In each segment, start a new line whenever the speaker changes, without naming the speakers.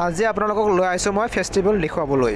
আজি আপোনালোকক লৈ আহিছোঁ মই ফেষ্টিভেল দেখুৱাবলৈ।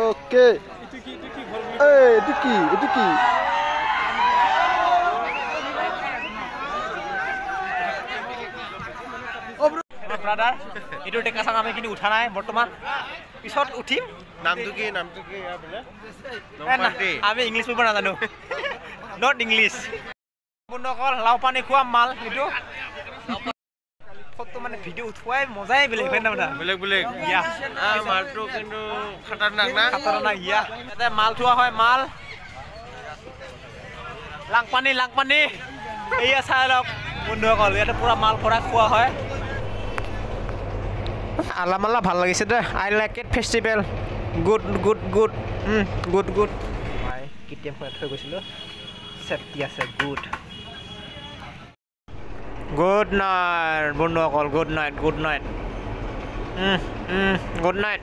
ওকে এইটো কি
ব্ৰাদাৰ এইটো টেকা চাং আমি কিন্তু উঠা নাই বৰ্তমান পিছত উঠিম
নামটো কি
আমি ইংলিছ পঢ়িব নাজানো নট ইংলিছ বন্ধুসকল লাও পানী খোৱা মাল এইটো ফটো মানে ভিডিঅ' উঠোৱাই মজাই বেলেগ হয় না
বেলেগ মালটো কিন্তু খাতাৰনাক
ইয়া ইয়াতে মাল থোৱা হয় মাল লাংপানী এয়া চাই লওক বন্ধুসকল ইয়াতে পুৰা মাল ভৰাই খোৱা হয়
আলামালা ভাল লাগিছে দে আই লাইক ইট ফেষ্টিভেল গুড মই কেতিয়াম হৈ থৈ গৈছিলোঁ চেফটি আছে গুড নাইট বন্ধুসকল গুড নাইট